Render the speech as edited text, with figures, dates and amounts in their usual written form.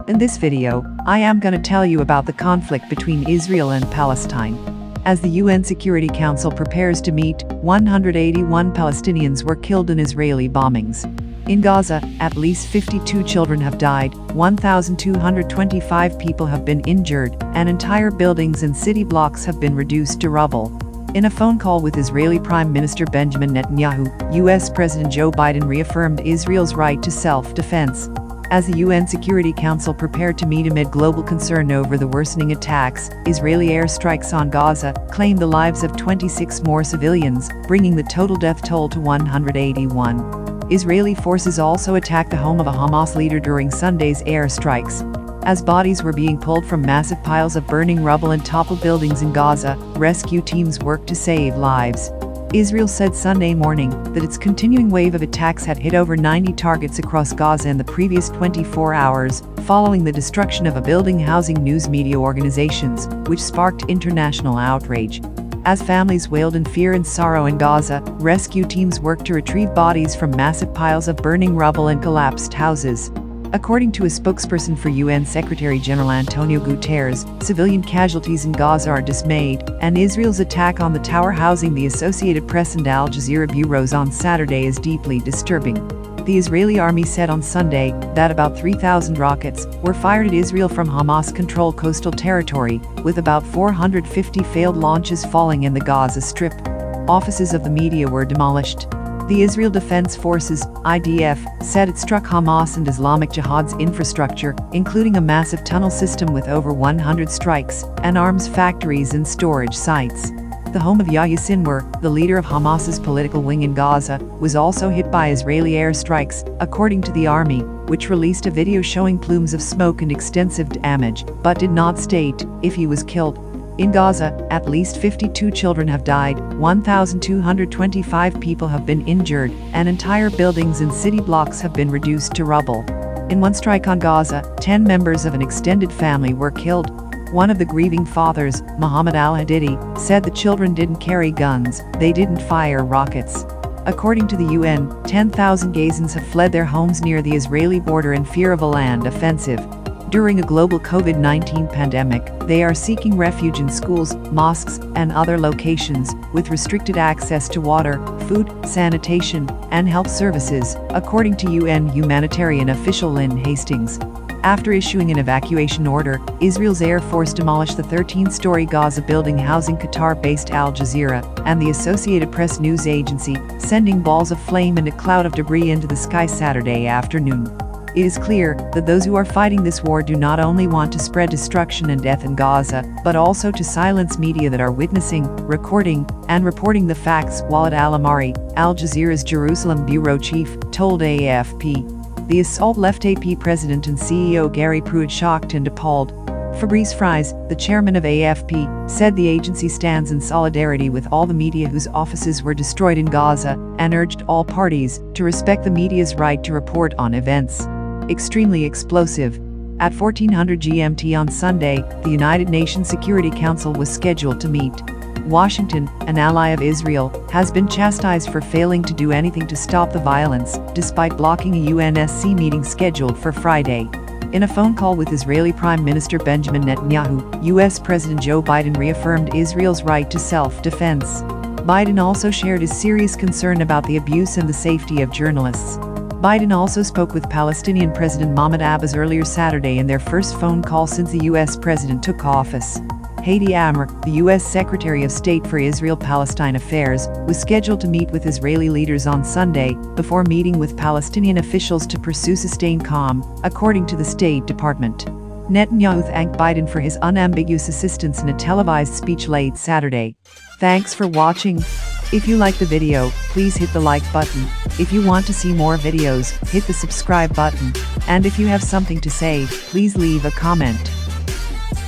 In this video, I am gonna tell you about the conflict between Israel and Palestine. As the UN Security Council prepares to meet, 181 Palestinians were killed in Israeli bombings. In Gaza, at least 52 children have died, 1,225 people have been injured, and entire buildings and city blocks have been reduced to rubble. In a phone call with Israeli Prime Minister Benjamin Netanyahu, US President Joe Biden reaffirmed Israel's right to self-defense. As the UN Security Council prepared to meet amid global concern over the worsening attacks, Israeli airstrikes on Gaza claimed the lives of 26 more civilians, bringing the total death toll to 181. Israeli forces also attacked the home of a Hamas leader during Sunday's airstrikes. As bodies were being pulled from massive piles of burning rubble and toppled buildings in Gaza, rescue teams worked to save lives. Israel said Sunday morning that its continuing wave of attacks had hit over 90 targets across Gaza in the previous 24 hours, following the destruction of a building housing news media organizations, which sparked international outrage. As families wailed in fear and sorrow in Gaza, rescue teams worked to retrieve bodies from massive piles of burning rubble and collapsed houses. According to a spokesperson for UN Secretary-General Antonio Guterres, civilian casualties in Gaza are dismayed, and Israel's attack on the tower housing the Associated Press and Al Jazeera bureaus on Saturday is deeply disturbing. The Israeli army said on Sunday that about 3,000 rockets were fired at Israel from Hamas-controlled coastal territory, with about 450 failed launches falling in the Gaza Strip. Offices of the media were demolished. The Israel Defense Forces, IDF, said it struck Hamas and Islamic Jihad's infrastructure, including a massive tunnel system with over 100 strikes, and arms factories and storage sites. The home of Yahya Sinwar, the leader of Hamas's political wing in Gaza, was also hit by Israeli airstrikes, according to the army, which released a video showing plumes of smoke and extensive damage, but did not state if he was killed. In Gaza, at least 52 children have died, 1,225 people have been injured, and entire buildings and city blocks have been reduced to rubble. In one strike on Gaza, 10 members of an extended family were killed. One of the grieving fathers, Mohammed al-Hadidi, said the children didn't carry guns, they didn't fire rockets. According to the UN, 10,000 Gazans have fled their homes near the Israeli border in fear of a land offensive. During a global COVID-19 pandemic, they are seeking refuge in schools, mosques, and other locations, with restricted access to water, food, sanitation, and health services, according to UN humanitarian official Lynn Hastings. After issuing an evacuation order, Israel's Air Force demolished the 13-story Gaza building housing Qatar-based Al Jazeera and the Associated Press news agency, sending balls of flame and a cloud of debris into the sky Saturday afternoon. It is clear that those who are fighting this war do not only want to spread destruction and death in Gaza, but also to silence media that are witnessing, recording, and reporting the facts, Walid Al-Amari, Al Jazeera's Jerusalem bureau chief, told AFP. The assault left AP President and CEO Gary Pruitt shocked and appalled. Fabrice Fries, the chairman of AFP, said the agency stands in solidarity with all the media whose offices were destroyed in Gaza, and urged all parties to respect the media's right to report on events. Extremely explosive. At 1400 GMT on Sunday, the United Nations Security Council was scheduled to meet. Washington, an ally of Israel, has been chastised for failing to do anything to stop the violence, despite blocking a UNSC meeting scheduled for Friday. In a phone call with Israeli Prime Minister Benjamin Netanyahu, US President Joe Biden reaffirmed Israel's right to self-defense. Biden also shared his serious concern about the abuse and the safety of journalists. Biden also spoke with Palestinian President Mahmoud Abbas earlier Saturday in their first phone call since the US president took office. Hadi Amr, the US Secretary of State for Israel-Palestine Affairs, was scheduled to meet with Israeli leaders on Sunday, before meeting with Palestinian officials to pursue sustained calm, according to the State Department. Netanyahu thanked Biden for his unambiguous assistance in a televised speech late Saturday. Thanks for watching. If you like the video, please hit the like button. If you want to see more videos, hit the subscribe button. And if you have something to say, please leave a comment.